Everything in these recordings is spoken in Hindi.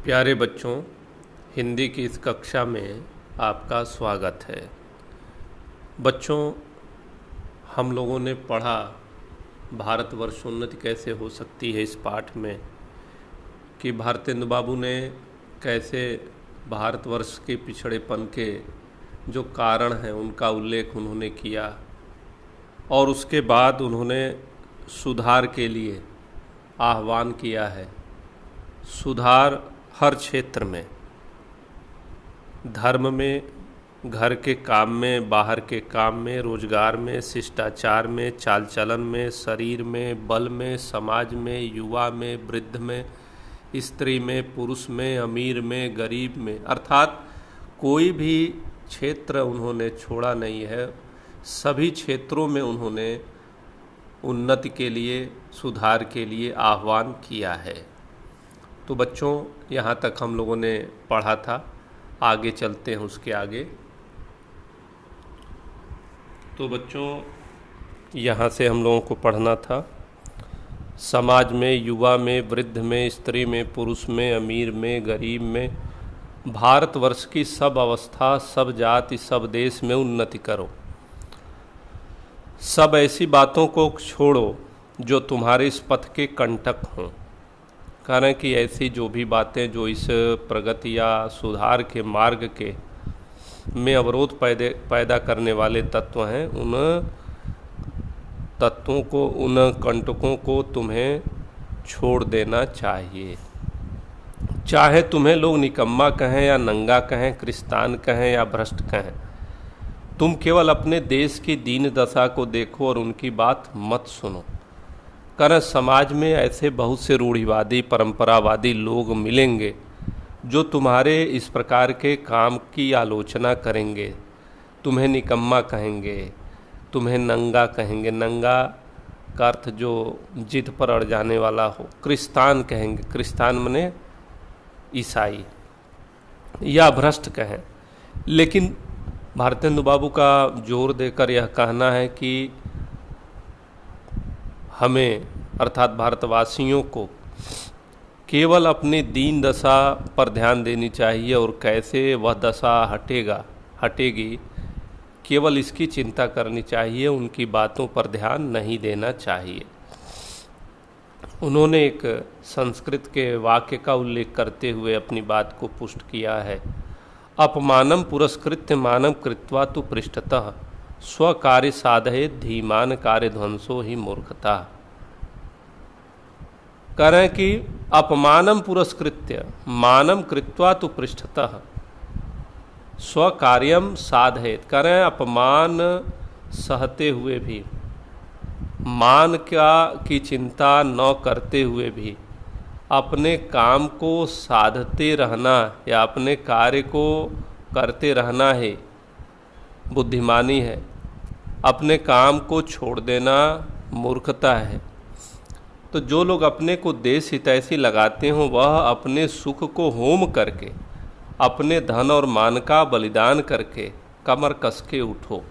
प्यारे बच्चों, हिंदी की इस कक्षा में आपका स्वागत है। बच्चों, हम लोगों ने पढ़ा भारतवर्ष उन्नति कैसे हो सकती है इस पाठ में कि भारतेंदु बाबू ने कैसे भारतवर्ष के पिछड़ेपन के जो कारण हैं उनका उल्लेख उन्होंने किया और उसके बाद उन्होंने सुधार के लिए आह्वान किया है। सुधार हर क्षेत्र में, धर्म में, घर के काम में, बाहर के काम में, रोजगार में, शिष्टाचार में, चाल चलन में, शरीर में, बल में, समाज में, युवा में, वृद्ध में, स्त्री में, पुरुष में, अमीर में, गरीब में, अर्थात कोई भी क्षेत्र उन्होंने छोड़ा नहीं है। सभी क्षेत्रों में उन्होंने उन्नति के लिए, सुधार के लिए आह्वान किया है। तो बच्चों, यहाँ तक हम लोगों ने पढ़ा था, आगे चलते हैं उसके आगे। तो बच्चों, यहाँ से हम लोगों को पढ़ना था समाज में, युवा में, वृद्ध में, स्त्री में, पुरुष में, अमीर में, गरीब में, भारतवर्ष की सब अवस्था, सब जाति, सब देश में उन्नति करो। सब ऐसी बातों को छोड़ो जो तुम्हारे इस पथ के कंटक हों। कारण कि ऐसी जो भी बातें जो इस प्रगति या सुधार के मार्ग के में अवरोध पैदा करने वाले तत्व हैं, उन तत्वों को, उन कंटकों को तुम्हें छोड़ देना चाहिए। चाहे तुम्हें लोग निकम्मा कहें या नंगा कहें, क्रिस्तान कहें या भ्रष्ट कहें, तुम केवल अपने देश की दीन दशा को देखो और उनकी बात मत सुनो। कारण समाज में ऐसे बहुत से रूढ़िवादी, परंपरावादी लोग मिलेंगे जो तुम्हारे इस प्रकार के काम की आलोचना करेंगे, तुम्हें निकम्मा कहेंगे, तुम्हें नंगा कहेंगे। नंगा का अर्थ जो जिद पर अड़ जाने वाला हो। क्रिस्तान कहेंगे, क्रिस्तान मने ईसाई, या भ्रष्ट कहें। लेकिन भारतेंदु बाबू का जोर देकर यह कहना है कि हमें अर्थात भारतवासियों को केवल अपनी दीन दशा पर ध्यान देनी चाहिए और कैसे वह दशा हटेगी, केवल इसकी चिंता करनी चाहिए, उनकी बातों पर ध्यान नहीं देना चाहिए। उन्होंने एक संस्कृत के वाक्य का उल्लेख करते हुए अपनी बात को पुष्ट किया है। अपमानम पुरस्कृत्य मानम कृत्वा तु पृष्ठतः स्वकार्य साधयेत् धीमान कार्य ध्वंसो ही मूर्खता। करें कि अपमानम पुरस्कृत्य मानम कृत्वा तु पृष्ठतः स्वकार्यम साधयेत्। करें अपमान सहते हुए भी, मान की चिंता न करते हुए भी अपने काम को साधते रहना या अपने कार्य को करते रहना है बुद्धिमानी है। अपने काम को छोड़ देना मूर्खता है। तो जो लोग अपने को देश हितैषी लगाते हों, वह अपने सुख को होम करके, अपने धन और मान का बलिदान करके कमर कस के उठो।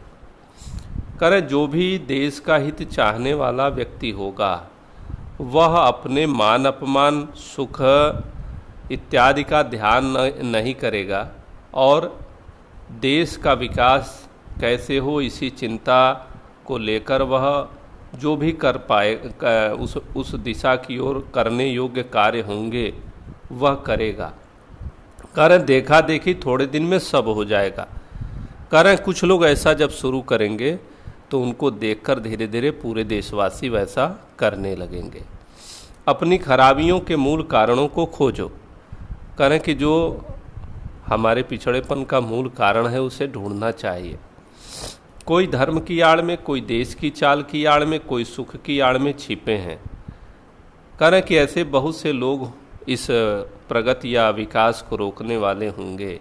करे जो भी देश का हित चाहने वाला व्यक्ति होगा, वह अपने मान अपमान, सुख इत्यादि का ध्यान नहीं करेगा और देश का विकास कैसे हो इसी चिंता को लेकर वह जो भी कर पाए, उस दिशा की ओर करने योग्य कार्य होंगे वह करेगा। कारण देखा देखी थोड़े दिन में सब हो जाएगा। कारण कुछ लोग ऐसा जब शुरू करेंगे तो उनको देखकर धीरे धीरे पूरे देशवासी वैसा करने लगेंगे। अपनी खराबियों के मूल कारणों को खोजो। करें कि जो हमारे पिछड़ेपन का मूल कारण है उसे ढूंढना चाहिए। कोई धर्म की आड़ में, कोई देश की चाल की आड़ में, कोई सुख की आड़ में छिपे हैं। करें कि ऐसे बहुत से लोग इस प्रगति या विकास को रोकने वाले होंगे।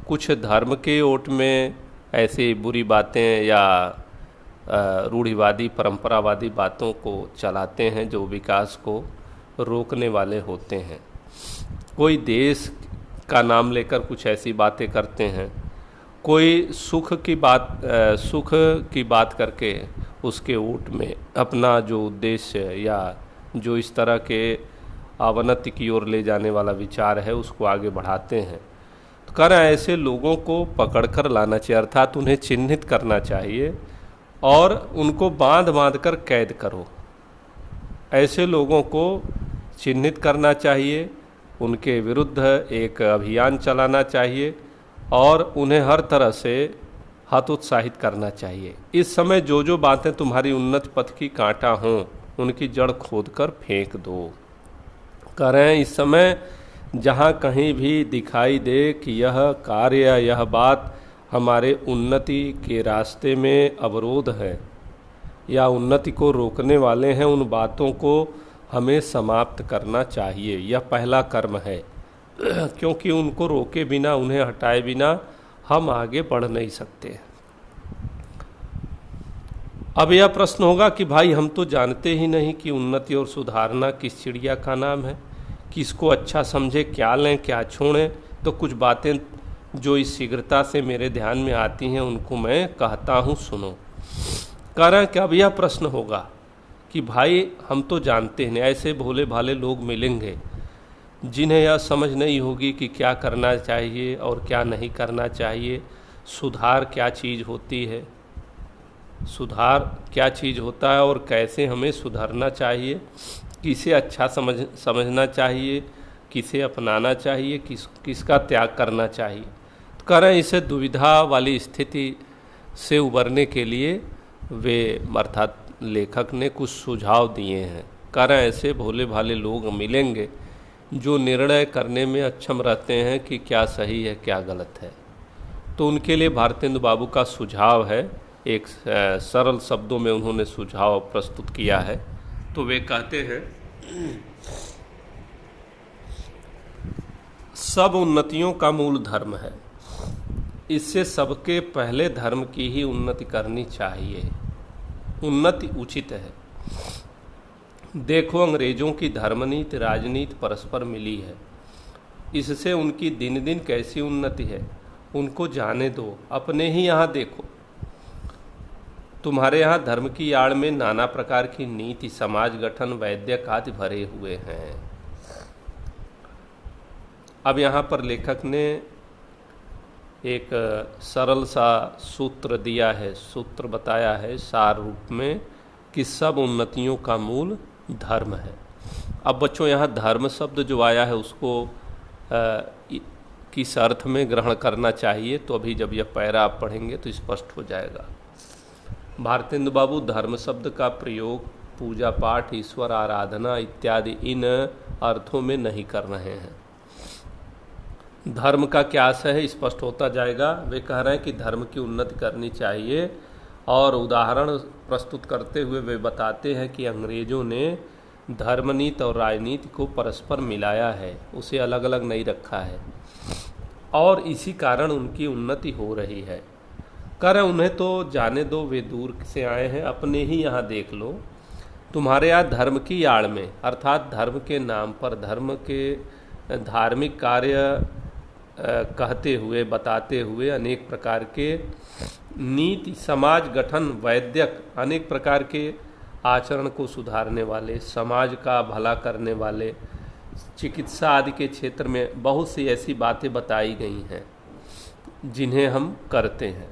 कुछ धर्म के ओट में ऐसे बुरी बातें या रूढ़िवादी, परंपरावादी बातों को चलाते हैं जो विकास को रोकने वाले होते हैं। कोई देश का नाम लेकर कुछ ऐसी बातें करते हैं। कोई सुख की बात करके उसके ओट में अपना जो उद्देश्य या जो इस तरह के अवनति की ओर ले जाने वाला विचार है उसको आगे बढ़ाते हैं। तो कह रहे हैं ऐसे लोगों को पकड़कर लाना चाहिए, अर्थात उन्हें चिन्हित करना चाहिए और उनको बांध बांध कर कैद करो। ऐसे लोगों को चिन्हित करना चाहिए, उनके विरुद्ध एक अभियान चलाना चाहिए और उन्हें हर तरह से हतोत्साहित करना चाहिए। इस समय जो जो बातें तुम्हारी उन्नत पथ की कांटा हों उनकी जड़ खोदकर फेंक दो। कह रहे हैं इस समय जहाँ कहीं भी दिखाई दे कि यह कार्य यह बात हमारे उन्नति के रास्ते में अवरोध है या उन्नति को रोकने वाले हैं, उन बातों को हमें समाप्त करना चाहिए। यह पहला कर्म है क्योंकि उनको रोके बिना, उन्हें हटाए बिना हम आगे बढ़ नहीं सकते। अब यह प्रश्न होगा कि भाई हम तो जानते ही नहीं कि उन्नति और सुधारना किस चिड़िया का नाम है, किसको अच्छा समझे, क्या लें क्या छोड़ें। तो कुछ बातें जो इस शीघ्रता से मेरे ध्यान में आती हैं उनको मैं कहता हूँ, सुनो। कारण कि अब यह प्रश्न होगा कि भाई हम तो जानते हैं, ऐसे भोले भाले लोग मिलेंगे जिन्हें यह समझ नहीं होगी कि क्या करना चाहिए और क्या नहीं करना चाहिए, सुधार क्या चीज़ होती है, सुधार क्या चीज़ होता है और कैसे हमें सुधरना चाहिए, किसे अच्छा समझना चाहिए, किसे अपनाना चाहिए, किसका त्याग करना चाहिए। तो कह रहे हैं इसे दुविधा वाली स्थिति से उबरने के लिए वे अर्थात लेखक ने कुछ सुझाव दिए हैं। कह रहे हैं ऐसे भोले भाले लोग मिलेंगे जो निर्णय करने में अक्षम रहते हैं कि क्या सही है क्या गलत है। तो उनके लिए भारतेंदु बाबू का सुझाव है, एक सरल शब्दों में उन्होंने सुझाव प्रस्तुत किया है। तो वे कहते हैं सब उन्नतियों का मूल धर्म है, इससे सबके पहले धर्म की ही उन्नति करनी चाहिए। उन्नति उचित है। देखो अंग्रेजों की धर्मनीति राजनीति परस्पर मिली है, इससे उनकी दिन दिन कैसी उन्नति है उनको जाने दो। अपने ही यहाँ देखो, तुम्हारे यहाँ धर्म की आड़ में नाना प्रकार की नीति, समाज गठन, वैद्यक आदि भरे हुए हैं। अब यहाँ पर लेखक ने एक सरल सा सूत्र दिया है, सूत्र बताया है सार रूप में कि सब उन्नतियों का मूल धर्म है। अब बच्चों यहाँ धर्म शब्द जो आया है उसको किस अर्थ में ग्रहण करना चाहिए, तो अभी जब यह पैरा आप पढ़ेंगे तो स्पष्ट हो जाएगा। भारतेंदु बाबू धर्म शब्द का प्रयोग पूजा पाठ, ईश्वर आराधना इत्यादि इन अर्थों में नहीं कर रहे हैं। धर्म का क्या आशय है स्पष्ट होता जाएगा। वे कह रहे हैं कि धर्म की उन्नति करनी चाहिए और उदाहरण प्रस्तुत करते हुए वे बताते हैं कि अंग्रेजों ने धर्मनीति और राजनीति को परस्पर मिलाया है, उसे अलग अलग नहीं रखा है और इसी कारण उनकी उन्नति हो रही है। कर उन्हें तो जाने दो, वे दूर से आए हैं, अपने ही यहाँ देख लो। तुम्हारे यहाँ धर्म की आड़ में अर्थात धर्म के नाम पर धर्म के धार्मिक कार्य कहते हुए बताते हुए अनेक प्रकार के नीति, समाज गठन, वैद्यक अनेक प्रकार के आचरण को सुधारने वाले, समाज का भला करने वाले, चिकित्सा आदि के क्षेत्र में बहुत सी ऐसी बातें बताई गई हैं जिन्हें हम करते हैं।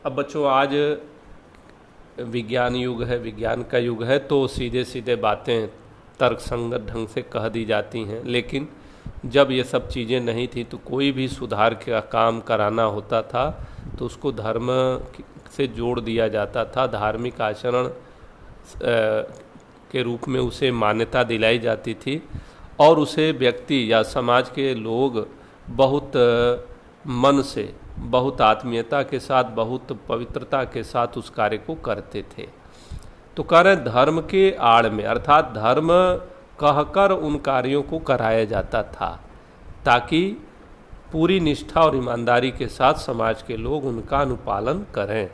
अब बच्चों आज विज्ञान युग है, विज्ञान का युग है, तो सीधे सीधे बातें तर्कसंगत ढंग से कह दी जाती हैं, लेकिन जब ये सब चीज़ें नहीं थी तो कोई भी सुधार का काम कराना होता था तो उसको धर्म से जोड़ दिया जाता था, धार्मिक आचरण के रूप में उसे मान्यता दिलाई जाती थी और उसे व्यक्ति या समाज के लोग बहुत मन से, बहुत आत्मीयता के साथ, बहुत पवित्रता के साथ उस कार्य को करते थे। तो कह रहे धर्म के आड़ में अर्थात धर्म कहकर उन कार्यों को कराया जाता था ताकि पूरी निष्ठा और ईमानदारी के साथ समाज के लोग उनका अनुपालन करें।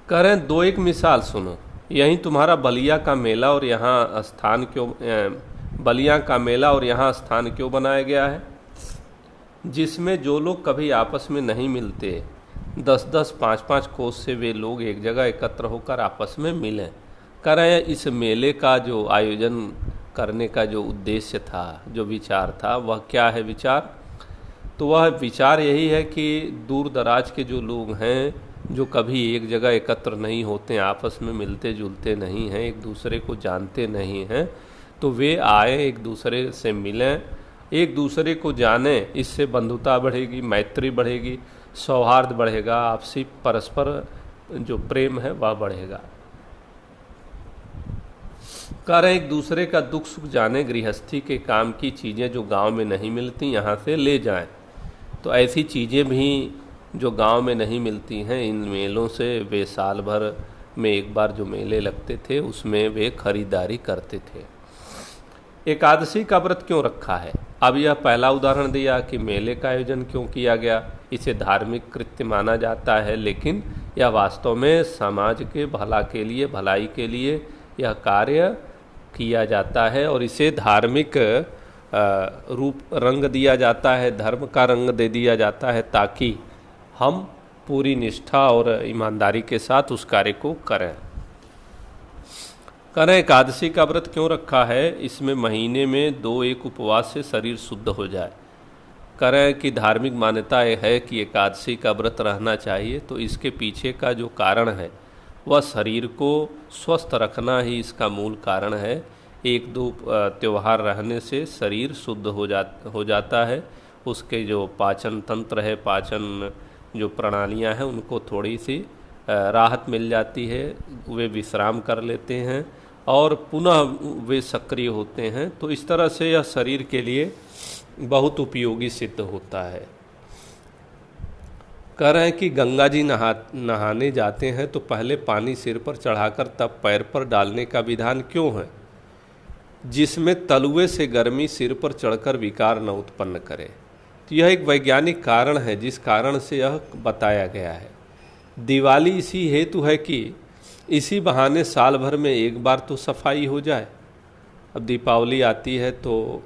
करें दो एक मिसाल सुनो। यहीं तुम्हारा बलिया का मेला और यहाँ स्थान क्यों, बलिया का मेला और यहाँ स्थान क्यों बनाया गया है, जिसमें जो लोग कभी आपस में नहीं मिलते 10-10, 5-5 कोस से वे लोग एक जगह एकत्र होकर आपस में मिलें। करें इस मेले का जो आयोजन करने का जो उद्देश्य था, जो विचार था, वह क्या है विचार? तो वह विचार यही है कि दूर दराज के जो लोग हैं, जो कभी एक जगह एकत्र नहीं होते, आपस में मिलते जुलते नहीं हैं, एक दूसरे को जानते नहीं हैं, तो वे आए, एक दूसरे से मिलें, एक दूसरे को जानें। इससे बंधुता बढ़ेगी, मैत्री बढ़ेगी, सौहार्द बढ़ेगा, आपसी परस्पर जो प्रेम है वह बढ़ेगा। कह रहे एक दूसरे का दुख सुख जाने, गृहस्थी के काम की चीज़ें जो गांव में नहीं मिलती यहाँ से ले जाएं। तो ऐसी चीज़ें भी जो गांव में नहीं मिलती हैं, इन मेलों से वे साल भर में एक बार जो मेले लगते थे उसमें वे खरीदारी करते थे। एकादशी का व्रत क्यों रखा है? अब यह पहला उदाहरण दिया कि मेले का आयोजन क्यों किया गया। इसे धार्मिक कृत्य माना जाता है, लेकिन यह वास्तव में समाज के भला के लिए, भलाई के लिए यह कार्य किया जाता है और इसे धार्मिक रूप रंग दिया जाता है, धर्म का रंग दे दिया जाता है, ताकि हम पूरी निष्ठा और ईमानदारी के साथ उस कार्य को करें। करें एकादशी का व्रत क्यों रखा है? इसमें महीने में 2-1 उपवास से शरीर शुद्ध हो जाए। करें कि धार्मिक मान्यता है कि एकादशी का व्रत रहना चाहिए, तो इसके पीछे का जो कारण है वह शरीर को स्वस्थ रखना ही इसका मूल कारण है। 1-2 त्यौहार रहने से शरीर शुद्ध हो जाता है, उसके जो पाचन तंत्र है, पाचन जो प्रणालियां हैं, उनको थोड़ी सी राहत मिल जाती है, वे विश्राम कर लेते हैं और पुनः वे सक्रिय होते हैं। तो इस तरह से यह शरीर के लिए बहुत उपयोगी सिद्ध होता है। कह रहे हैं कि गंगा जी नहाने जाते हैं तो पहले पानी सिर पर चढ़ाकर तब पैर पर डालने का विधान क्यों है, जिसमें तलुए से गर्मी सिर पर चढ़कर विकार न उत्पन्न करे। तो यह एक वैज्ञानिक कारण है जिस कारण से यह बताया गया है। दिवाली इसी हेतु है कि इसी बहाने साल भर में एक बार तो सफाई हो जाए। अब दीपावली आती है तो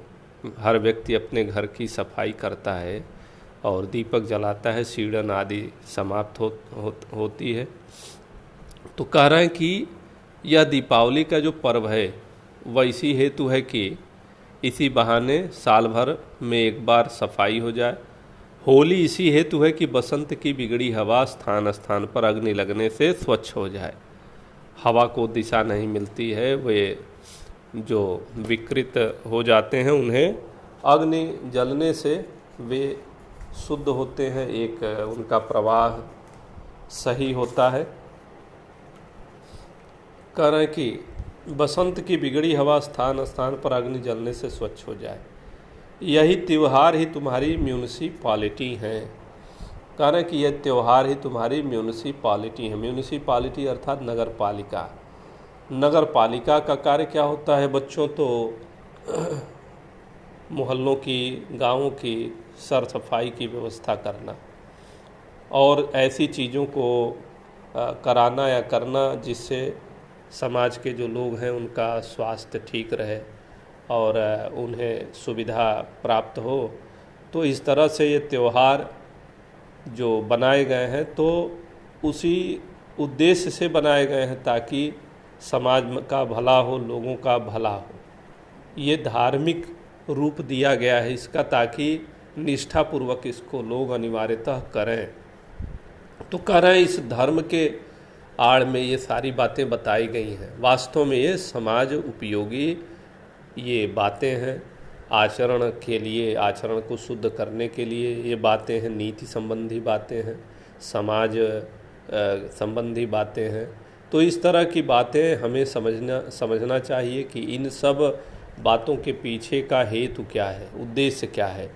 हर व्यक्ति अपने घर की सफाई करता है और दीपक जलाता है, सीढ़न आदि समाप्त होती है। तो कह रहे हैं कि यह दीपावली का जो पर्व है वह इसी हेतु है कि इसी बहाने साल भर में एक बार सफाई हो जाए। होली इसी हेतु है कि बसंत की बिगड़ी हवा स्थान स्थान पर अग्नि लगने से स्वच्छ हो जाए। हवा को दिशा नहीं मिलती है, वे जो विकृत हो जाते हैं उन्हें अग्नि जलने से वे शुद्ध होते हैं, एक उनका प्रवाह सही होता है। कह रहे हैं कि बसंत की बिगड़ी हवा स्थान स्थान पर अग्नि जलने से स्वच्छ हो जाए। यही त्यौहार ही तुम्हारी म्यूनिसिपालिटी है। कह रहे हैं कि यह त्यौहार ही तुम्हारी म्यूनिसिपालिटी है। म्यूनिसिपालिटी अर्थात नगर पालिका। नगर पालिका का कार्य क्या होता है बच्चों? तो मोहल्लों की, गांवों की सर सफाई की व्यवस्था करना और ऐसी चीज़ों को कराना या करना जिससे समाज के जो लोग हैं उनका स्वास्थ्य ठीक रहे और उन्हें सुविधा प्राप्त हो। तो इस तरह से ये त्यौहार जो बनाए गए हैं तो उसी उद्देश्य से बनाए गए हैं ताकि समाज का भला हो, लोगों का भला हो। ये धार्मिक रूप दिया गया है इसका, ताकि निष्ठापूर्वक इसको लोग अनिवार्यतः करें। तो कह रहे हैं इस धर्म के आड़ में ये सारी बातें बताई गई हैं। वास्तव में ये समाज उपयोगी ये बातें हैं, आचरण के लिए, आचरण को शुद्ध करने के लिए ये बातें हैं, नीति संबंधी बातें हैं, समाज संबंधी बातें हैं। तो इस तरह की बातें हमें समझना चाहिए कि इन सब बातों के पीछे का हेतु क्या है, उद्देश्य क्या है।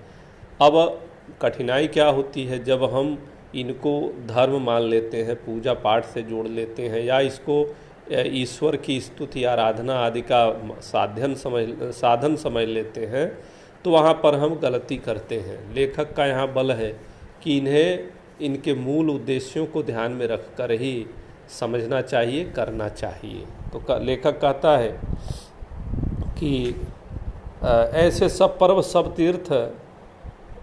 अब कठिनाई क्या होती है जब हम इनको धर्म मान लेते हैं, पूजा पाठ से जोड़ लेते हैं या इसको ईश्वर की स्तुति आराधना आदि का साधन समझ लेते हैं, तो वहाँ पर हम गलती करते हैं। लेखक का यहाँ बल है कि इन्हें इनके मूल उद्देश्यों को ध्यान में रखकर ही समझना चाहिए, करना चाहिए। तो लेखक कहता है कि ऐसे सब पर्व, सब तीर्थ,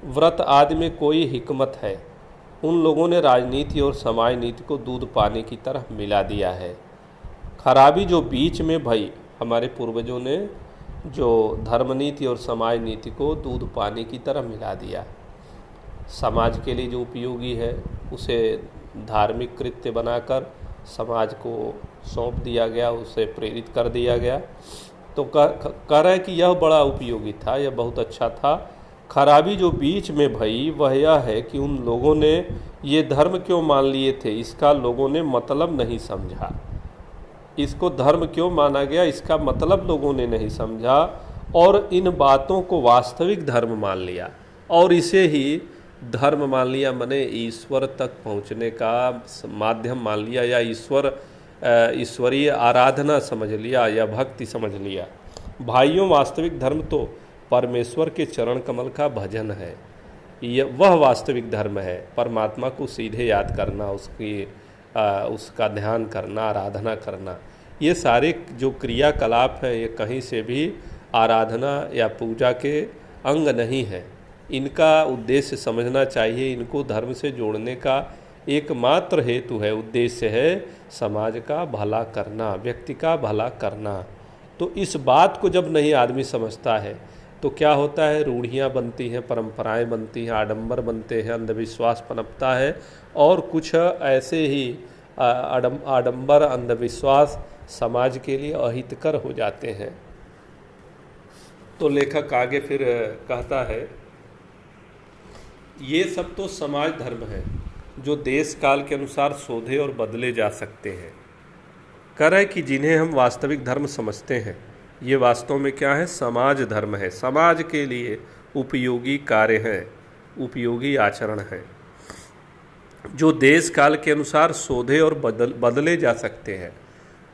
व्रत आदि में कोई हिकमत है। उन लोगों ने राजनीति और समाज नीति को दूध पानी की तरह मिला दिया है। खराबी जो बीच में भई, हमारे पूर्वजों ने जो धर्म नीति और समाज नीति को दूध पानी की तरह मिला दिया। समाज के लिए जो उपयोगी है उसे धार्मिक कृत्य बनाकर समाज को सौंप दिया गया, उसे प्रेरित कर दिया गया। तो कह रहे कि यह बड़ा उपयोगी था, यह बहुत अच्छा था। खराबी जो बीच में भई वह यह है कि उन लोगों ने ये धर्म क्यों मान लिए थे, इसका लोगों ने मतलब नहीं समझा। इसको धर्म क्यों माना गया, इसका मतलब लोगों ने नहीं समझा और इन बातों को वास्तविक धर्म मान लिया और इसे ही धर्म मान लिया, माने ईश्वर तक पहुंचने का माध्यम मान लिया या ईश्वरीय आराधना समझ लिया या भक्ति समझ लिया। भाइयों, वास्तविक धर्म तो परमेश्वर के चरण कमल का भजन है। यह वह वास्तविक धर्म है, परमात्मा को सीधे याद करना, उसका ध्यान करना, आराधना करना। ये सारे जो क्रियाकलाप हैं ये कहीं से भी आराधना या पूजा के अंग नहीं है। इनका उद्देश्य समझना चाहिए, इनको धर्म से जोड़ने का एकमात्र हेतु है, उद्देश्य है समाज का भला करना, व्यक्ति का भला करना। तो इस बात को जब नहीं आदमी समझता है तो क्या होता है, रूढ़ियाँ बनती हैं, परंपराएं बनती हैं, आडंबर बनते हैं, अंधविश्वास पनपता है और कुछ ऐसे ही आडंबर अंधविश्वास समाज के लिए अहितकर हो जाते हैं। तो लेखक आगे फिर कहता है, ये सब तो समाज धर्म है जो देश काल के अनुसार शोधे और बदले जा सकते हैं। कह रहे कि जिन्हें हम वास्तविक धर्म समझते हैं ये वास्तव में क्या है, समाज धर्म है, समाज के लिए उपयोगी कार्य हैं, उपयोगी आचरण हैं जो देश काल के अनुसार शोधे और बदले जा सकते हैं।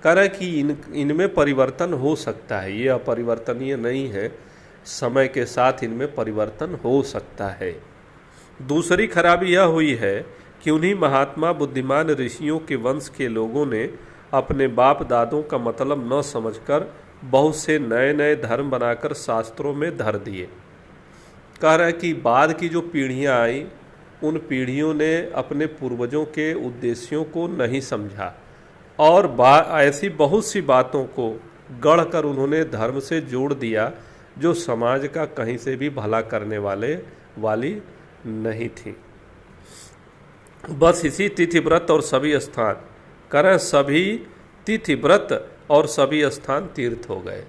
कह रहे कि इनमें परिवर्तन हो सकता है, ये अपरिवर्तनीय नहीं है, समय के साथ इनमें परिवर्तन हो सकता है। दूसरी खराबी यह हुई है कि उन्हीं महात्मा बुद्धिमान ऋषियों के वंश के लोगों ने अपने बाप दादों का मतलब न समझकर बहुत से नए नए धर्म बनाकर शास्त्रों में धर दिए। कह रहा है कि बाद की जो पीढ़ियां आई उन पीढ़ियों ने अपने पूर्वजों के उद्देश्यों को नहीं समझा और ऐसी बहुत सी बातों को गढ़कर उन्होंने धर्म से जोड़ दिया जो समाज का कहीं से भी भला करने वाली नहीं थी। बस इसी तिथि व्रत और सभी स्थान, करें सभी तिथि व्रत और सभी स्थान तीर्थ हो गए।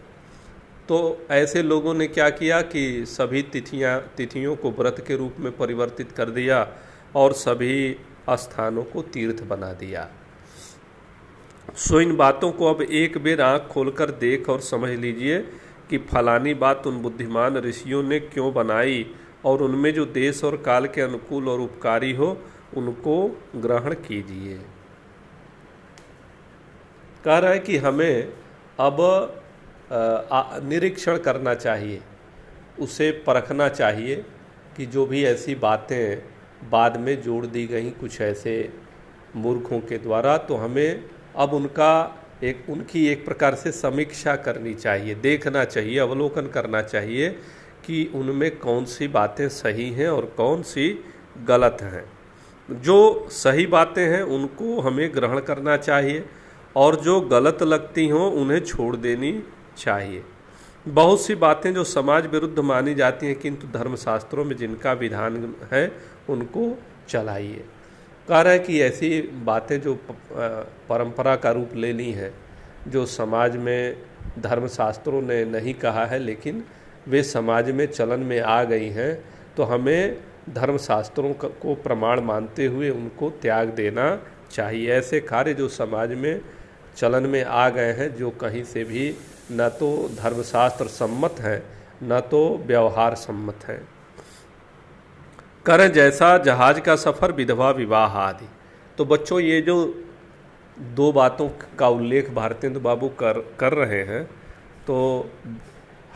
तो ऐसे लोगों ने क्या किया कि सभी तिथियों को व्रत के रूप में परिवर्तित कर दिया और सभी स्थानों को तीर्थ बना दिया। सो इन बातों को अब एक बेर आँख खोलकर देख और समझ लीजिए कि फलानी बात उन बुद्धिमान ऋषियों ने क्यों बनाई और उनमें जो देश और काल के अनुकूल और उपकारी हो उनको ग्रहण कीजिए। कह रहा है कि हमें अब निरीक्षण करना चाहिए, उसे परखना चाहिए कि जो भी ऐसी बातें बाद में जोड़ दी गई कुछ ऐसे मूर्खों के द्वारा, तो हमें अब उनकी एक प्रकार से समीक्षा करनी चाहिए, देखना चाहिए, अवलोकन करना चाहिए कि उनमें कौन सी बातें सही हैं और कौन सी गलत हैं। जो सही बातें हैं उनको हमें ग्रहण करना चाहिए और जो गलत लगती हों उन्हें छोड़ देनी चाहिए। बहुत सी बातें जो समाज विरुद्ध मानी जाती हैं किंतु धर्मशास्त्रों में जिनका विधान है उनको चलाइए। कह रहा है कि ऐसी बातें जो परंपरा का रूप ले ली हैं, जो समाज में धर्मशास्त्रों ने नहीं कहा है लेकिन वे समाज में चलन में आ गई हैं, तो हमें धर्मशास्त्रों को प्रमाण मानते हुए उनको त्याग देना चाहिए। ऐसे कार्य जो समाज में चलन में आ गए हैं, जो कहीं से भी न तो धर्मशास्त्र सम्मत हैं न तो व्यवहार सम्मत हैं। करें जैसा जहाज का सफ़र, विधवा विवाह आदि। तो बच्चों, ये जो दो बातों का उल्लेख भारतेंदु बाबू कर रहे हैं, तो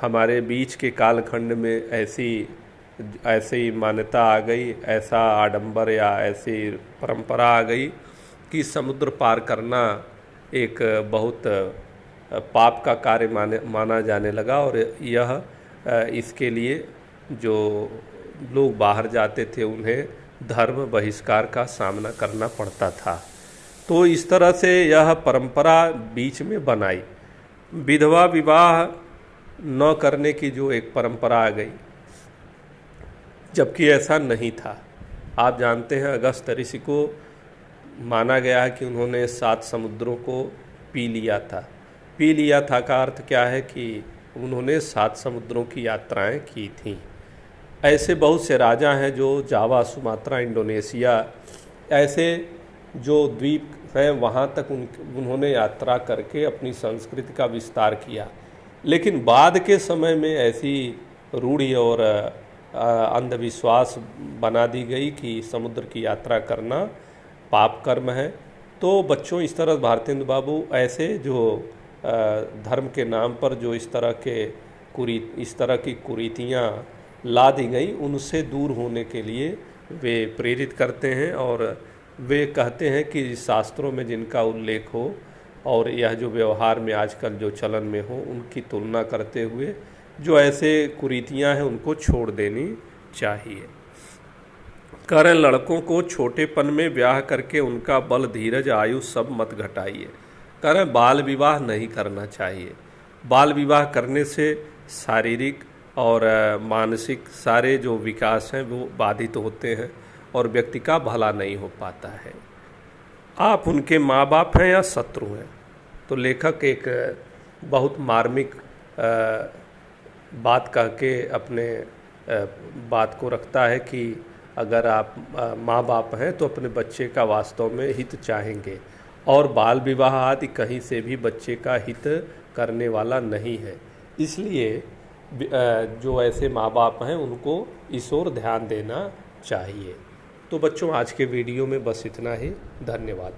हमारे बीच के कालखंड में ऐसी मान्यता आ गई, ऐसा आडंबर या ऐसी परंपरा आ गई कि समुद्र पार करना एक बहुत पाप का कार्य माना जाने लगा और इसके लिए जो लोग बाहर जाते थे उन्हें धर्म बहिष्कार का सामना करना पड़ता था। तो इस तरह से यह परंपरा बीच में बनाई। विधवा विवाह न करने की जो एक परंपरा आ गई, जबकि ऐसा नहीं था। आप जानते हैं अगस्त ऋषि को माना गया है कि उन्होंने 7 समुद्रों को पी लिया था। पी लिया था का अर्थ क्या है कि उन्होंने 7 समुद्रों की यात्राएं की थीं। ऐसे बहुत से राजा हैं जो जावा, सुमात्रा, इंडोनेशिया, ऐसे जो द्वीप हैं वहाँ तक उन्होंने यात्रा करके अपनी संस्कृति का विस्तार किया। लेकिन बाद के समय में ऐसी रूढ़ी और अंधविश्वास बना दी गई कि समुद्र की यात्रा करना पाप कर्म है। तो बच्चों, इस तरह भारतेंदु बाबू ऐसे जो धर्म के नाम पर जो इस तरह की कुरीतियाँ ला दी गई, उनसे दूर होने के लिए वे प्रेरित करते हैं और वे कहते हैं कि शास्त्रों में जिनका उल्लेख हो और यह जो व्यवहार में आजकल जो चलन में हो, उनकी तुलना करते हुए जो ऐसे कुरीतियाँ हैं उनको छोड़ देनी चाहिए। करें लड़कों को छोटेपन में ब्याह करके उनका बल, धीरज, आयु सब मत घटाइए। करें बाल विवाह नहीं करना चाहिए। बाल विवाह करने से शारीरिक और मानसिक सारे जो विकास हैं वो बाधित होते हैं और व्यक्ति का भला नहीं हो पाता है। आप उनके माँ बाप हैं या शत्रु हैं। तो लेखक एक बहुत मार्मिक बात कह के अपने बात को रखता है कि अगर आप माँ बाप हैं तो अपने बच्चे का वास्तव में हित चाहेंगे, और बाल विवाह आदि कहीं से भी बच्चे का हित करने वाला नहीं है। इसलिए जो ऐसे माँ बाप हैं उनको इस ओर ध्यान देना चाहिए। तो बच्चों, आज के वीडियो में बस इतना ही। धन्यवाद।